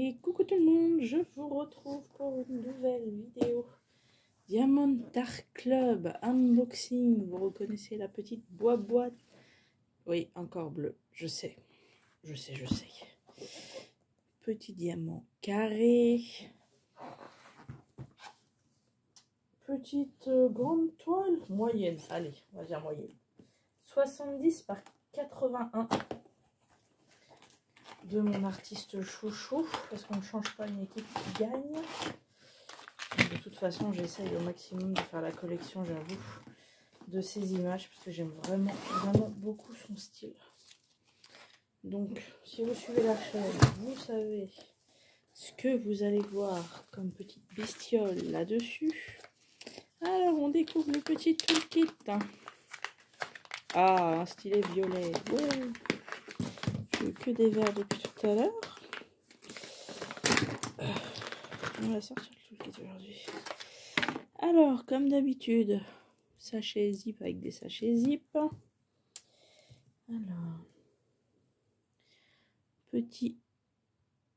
Et coucou tout le monde, je vous retrouve pour une nouvelle vidéo Diamond Art Club unboxing. Vous reconnaissez la petite boîte? Oui, encore bleu, je sais. Petit diamant carré. Petite grande toile, moyenne, allez, on va dire moyenne. 70 par 81 de mon artiste chouchou, parce qu'on ne change pas une équipe qui gagne. De toute façon, j'essaye au maximum de faire la collection, j'avoue, de ces images, parce que j'aime vraiment beaucoup son style. Donc, si vous suivez la chaîne, vous savez ce que vous allez voir comme petite bestiole là-dessus. Alors, on découvre le petit toolkit. Ah, un stylet violet. Ouais. J'ai eu que des verts depuis tout à l'heure. On va sortir le toolkit aujourd'hui. Alors, comme d'habitude, sachet zip avec des sachets zip. Alors, petit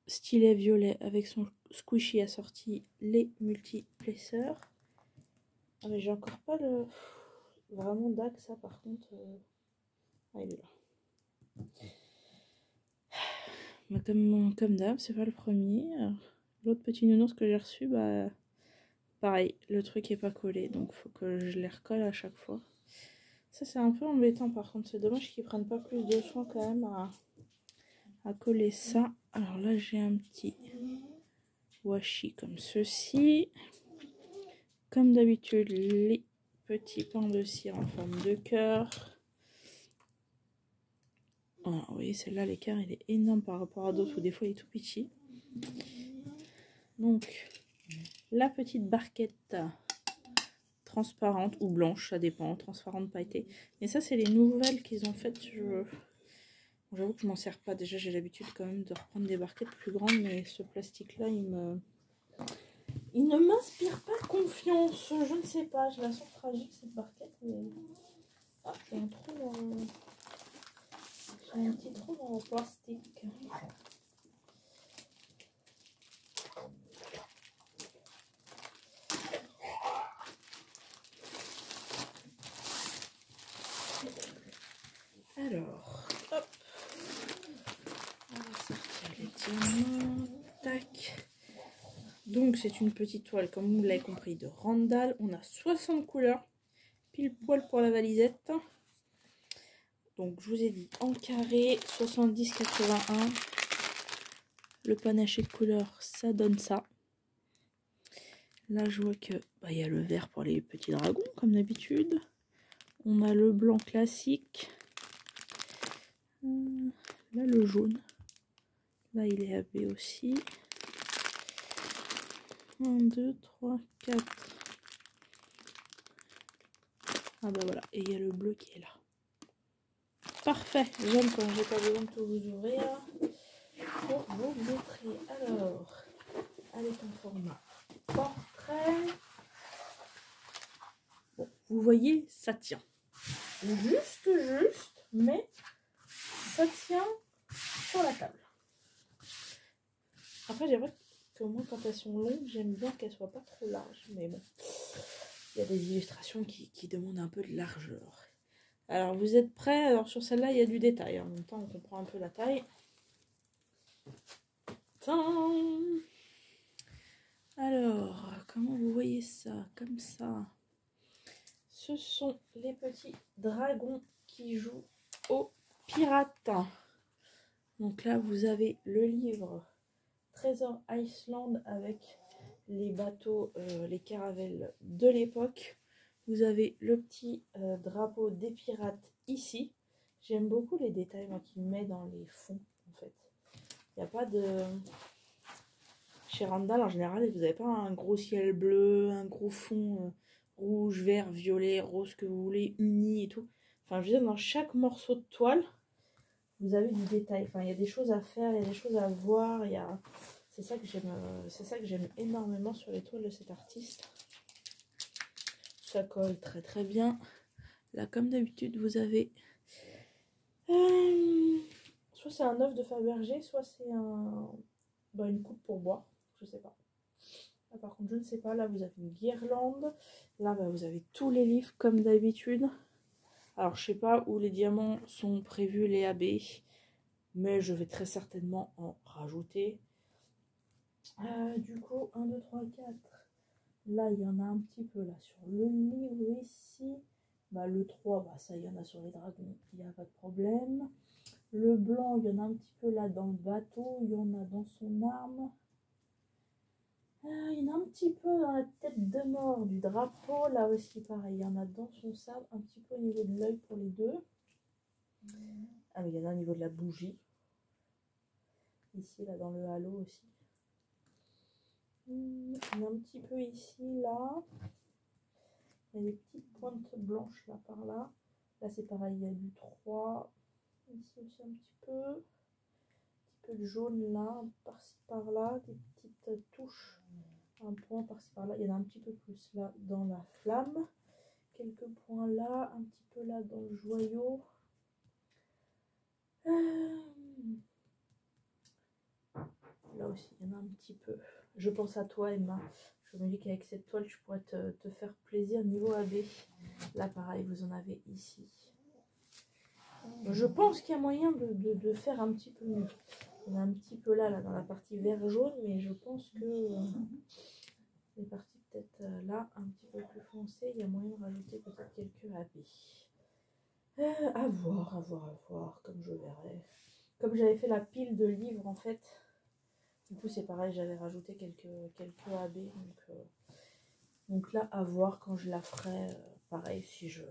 stylet violet avec son squishy assorti, les multi-placeurs. Ah, mais j'ai encore pas le vraiment dac, ça par contre. Ah, il est là. Comme d'hab, c'est pas le premier. L'autre petit nounours que j'ai reçu, bah pareil, le truc est pas collé, donc faut que je les recolle à chaque fois. Ça c'est un peu embêtant par contre, c'est dommage qu'ils prennent pas plus de soin quand même à coller ça. Alors là j'ai un petit washi comme ceci. Comme d'habitude, les petits pains de cire en forme de cœur. Voilà, vous voyez, celle-là, l'écart il est énorme par rapport à d'autres où des fois il est tout petit. Donc, la petite barquette transparente ou blanche, ça dépend, transparente pailletée. Mais ça, c'est les nouvelles qu'ils ont faites. J'avoue que je m'en sers pas. Déjà, j'ai l'habitude quand même de reprendre des barquettes plus grandes, mais ce plastique-là, il ne m'inspire pas confiance. Je ne sais pas, je la sens fragile cette barquette. Mais... ah, j'ai un trou dans... j'ai un petit trou dans le plastique. Alors, hop, on va sortir les diamants. Tac. Donc c'est une petite toile, comme vous l'avez compris, de Randall. On a 60 couleurs, pile poil pour la valisette. Donc je vous ai dit en carré, 70-81. Le panaché de couleurs, ça donne ça. Là je vois que il y a le vert pour les petits dragons, comme d'habitude. On a le blanc classique. Là le jaune. Là il est AB aussi. 1, 2, 3, 4. Ah bah voilà, et il y a le bleu qui est là. Parfait, j'aime quand j'ai pas besoin de tout vous ouvrir pour vous montrer. Alors, elle est en format portrait. Bon, vous voyez, ça tient. Juste, mais ça tient sur la table. Après, j'aimerais que moi, quand elles sont longues, j'aime bien qu'elles soient pas trop larges. Mais bon, il y a des illustrations qui demandent un peu de largeur. Alors, vous êtes prêts? Alors, sur celle-là, il y a du détail. En même temps, on comprend un peu la taille. Tadam! Alors, comment vous voyez ça? Comme ça. Ce sont les petits dragons qui jouent aux pirates. Donc là, vous avez le livre Trésor Iceland avec les bateaux, les caravelles de l'époque. Vous avez le petit drapeau des pirates ici. J'aime beaucoup les détails qu'il met dans les fonds, en fait. Il n'y a pas de... Chez Randall, en général, vous n'avez pas un gros ciel bleu, un gros fond rouge, vert, violet, rose, que vous voulez, uni et tout. Enfin, je veux dire, dans chaque morceau de toile, vous avez du détail. Enfin, il y a des choses à faire, il y a des choses à voir. C'est ça que j'aime énormément sur les toiles de cet artiste. Ça colle très très bien. Là, comme d'habitude, vous avez soit c'est un œuf de Fabergé, soit c'est un bah, une coupe pour boire, je sais pas. Là, par contre, je ne sais pas. Là, vous avez une guirlande. Là, bah, vous avez tous les livres comme d'habitude. Alors, je sais pas où les diamants sont prévus, les AB, mais je vais très certainement en rajouter. Du coup, 1, 2, 3, 4. Là, il y en a un petit peu là sur le livre ici. Bah, le 3, bah, ça, il y en a sur les dragons, il n'y a pas de problème. Le blanc, il y en a un petit peu là dans le bateau, il y en a dans son arme. Il y en a un petit peu dans la tête de mort du drapeau, là aussi pareil, il y en a dans son sabre, un petit peu au niveau de l'œil pour les deux. Ah mais il y en a au niveau de la bougie. Ici, là dans le halo aussi. Il y en a un petit peu ici, là. Il y a des petites pointes blanches là par là. Là c'est pareil, il y a du 3. Ici aussi un petit peu de jaune là, par-ci par-là, des petites touches. Un point par-ci par-là, il y en a un petit peu plus là dans la flamme. Quelques points là, un petit peu là dans le joyau. Là aussi, il y en a un petit peu. Je pense à toi, Emma. Je me dis qu'avec cette toile, je pourrais te faire plaisir niveau AB. Là, pareil, vous en avez ici. Je pense qu'il y a moyen de faire un petit peu mieux. On a un petit peu là dans la partie vert jaune, mais je pense que les parties peut-être là, un petit peu plus foncées, il y a moyen de rajouter peut-être quelques AB. À voir, comme je verrai. Comme j'avais fait la pile de livres en fait, du coup c'est pareil, j'avais rajouté quelques AB. Donc là, à voir quand je la ferai. Pareil, si je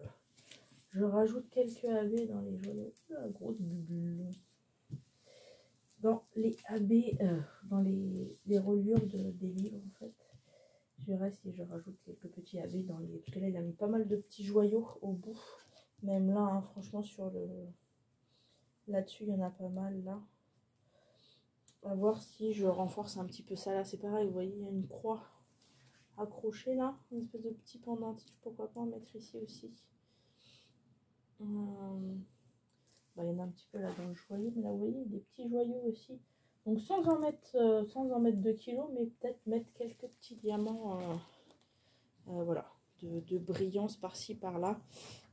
rajoute quelques AB dans les joyaux. La grosse bulle. Dans les AB, dans les reliures des livres en fait. Je verrai si je rajoute quelques petits AB dans les... Parce que là, il a mis pas mal de petits joyaux au bout. Même là, hein, franchement, sur le... Là-dessus, il y en a pas mal, là. À voir si je renforce un petit peu ça. Là, c'est pareil, vous voyez, il y a une croix accrochée, là. Une espèce de petit pendentif. Pourquoi pas en mettre ici aussi. Bah, il y en a un petit peu là dans le joyau. Mais là, vous voyez, des petits joyaux aussi. Donc, sans en mettre 2 kilos, mais peut-être mettre quelques petits diamants... voilà, de brillance par-ci par-là,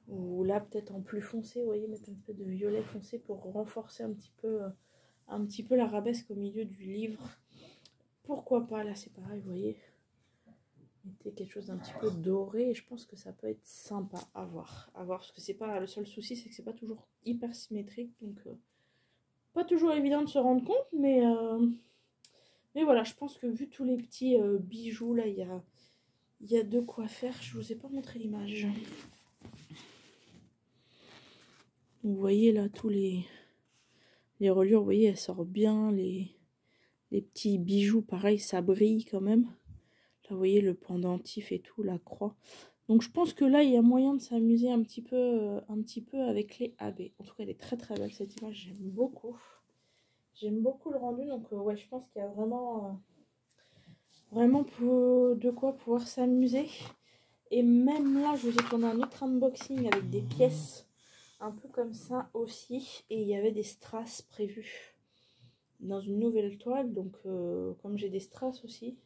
ou là peut-être en plus foncé, vous voyez, mettre un peu de violet foncé pour renforcer un petit peu l'arabesque au milieu du livre. Pourquoi pas, là c'est pareil, vous voyez, mettez quelque chose d'un petit peu doré, et je pense que ça peut être sympa à voir, parce que c'est pas, le seul souci c'est que c'est pas toujours hyper symétrique, donc pas toujours évident de se rendre compte, mais voilà, je pense que vu tous les petits bijoux là, il y a de quoi faire. Je vous ai pas montré l'image. Vous voyez là tous les reliures, vous voyez, elles sortent bien. Les petits bijoux, pareil, ça brille quand même. Là, vous voyez le pendentif et tout, la croix. Donc je pense que là, il y a moyen de s'amuser un petit peu avec les AB. En tout cas, elle est très très belle cette image, j'aime beaucoup. J'aime beaucoup le rendu, donc ouais, je pense qu'il y a vraiment de quoi pouvoir s'amuser. Et même là, je vous ai tourné un autre unboxing avec des pièces un peu comme ça aussi. Et il y avait des strass prévus dans une nouvelle toile. Donc, comme j'ai des strass aussi.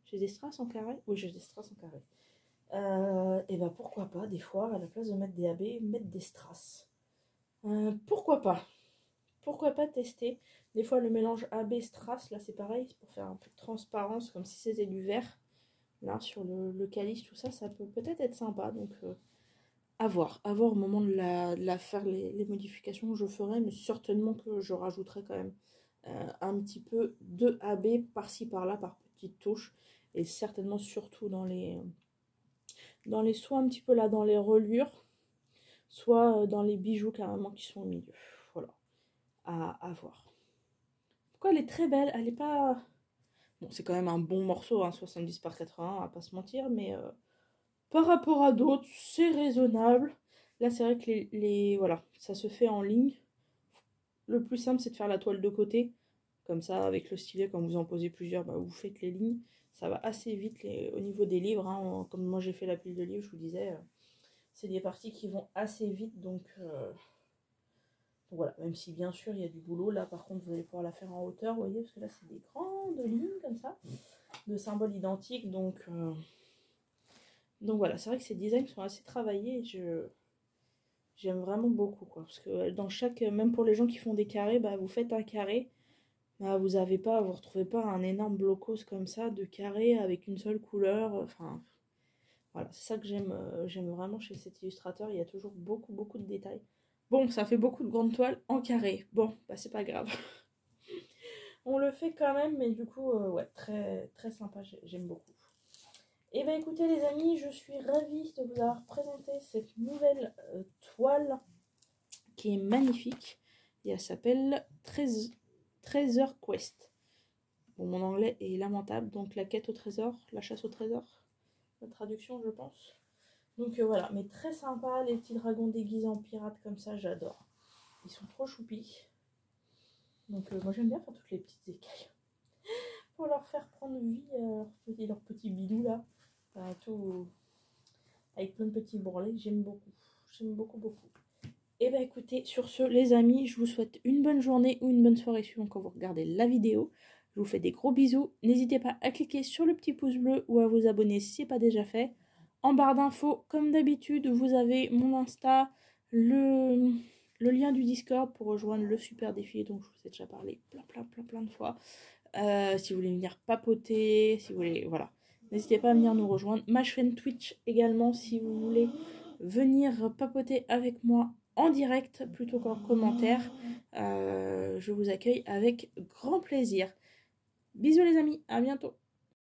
J'ai des strass en carré. Oui, j'ai des strass en carré. Et bah pourquoi pas, des fois, à la place de mettre des AB, mettre des strass. Pourquoi pas? Pourquoi pas tester? Des fois, le mélange AB strass, là, c'est pareil. C'est pour faire un peu de transparence, comme si c'était du vert. Là, sur le calice, tout ça, ça peut peut-être être sympa. Donc, à voir au moment de la faire, les modifications que je ferai. Mais certainement que je rajouterai quand même un petit peu de AB par-ci, par-là, par petites touches. Et certainement, surtout dans les soit un petit peu là, dans les reliures, soit dans les bijoux carrément qui sont au milieu. Voilà, à voir. Pourquoi elle est très belle, elle est pas... Bon, c'est quand même un bon morceau, hein, 70 par 80, on va pas se mentir, mais par rapport à d'autres, c'est raisonnable. Là, c'est vrai que voilà, ça se fait en ligne. Le plus simple, c'est de faire la toile de côté. Comme ça, avec le stylet, quand vous en posez plusieurs, bah, vous faites les lignes. Ça va assez vite au niveau des livres. Hein. Comme moi, j'ai fait la pile de livres, je vous disais, c'est des parties qui vont assez vite. Donc Voilà, même si bien sûr il y a du boulot. Là par contre vous allez pouvoir la faire en hauteur, vous voyez, parce que là c'est des grandes lignes comme ça, de symboles identiques. Donc voilà, c'est vrai que ces designs sont assez travaillés. J'aime vraiment beaucoup, quoi. Parce que dans chaque, même pour les gens qui font des carrés, bah, vous faites un carré, bah, vous retrouvez pas un énorme blocos comme ça de carré avec une seule couleur. Enfin, voilà, c'est ça que j'aime vraiment chez cet illustrateur. Il y a toujours beaucoup de détails. Bon, ça fait beaucoup de grandes toiles en carré. Bon, bah c'est pas grave. On le fait quand même, mais du coup, ouais, très sympa. J'aime beaucoup. Et bien écoutez les amis, je suis ravie de vous avoir présenté cette nouvelle toile qui est magnifique. Et elle s'appelle Treasure Quest. Bon, mon anglais est lamentable, donc la quête au trésor, la chasse au trésor, la traduction je pense. Donc voilà, mais très sympa, les petits dragons déguisés en pirates comme ça, j'adore. Ils sont trop choupis. Donc moi j'aime bien faire toutes les petites écailles. Pour leur faire prendre vie à leur petit bidou là. Tout avec plein de petits bourrelets, j'aime beaucoup. J'aime beaucoup. Et bien écoutez, sur ce les amis, je vous souhaite une bonne journée ou une bonne soirée suivant quand vous regardez la vidéo. Je vous fais des gros bisous. N'hésitez pas à cliquer sur le petit pouce bleu ou à vous abonner si ce n'est pas déjà fait. En barre d'infos, comme d'habitude, vous avez mon Insta, le lien du Discord pour rejoindre le super défi dont je vous ai déjà parlé plein de fois. Si vous voulez venir papoter, si vous voulez, voilà. N'hésitez pas à venir nous rejoindre. Ma chaîne Twitch également, si vous voulez venir papoter avec moi en direct plutôt qu'en commentaire. Je vous accueille avec grand plaisir. Bisous les amis, à bientôt.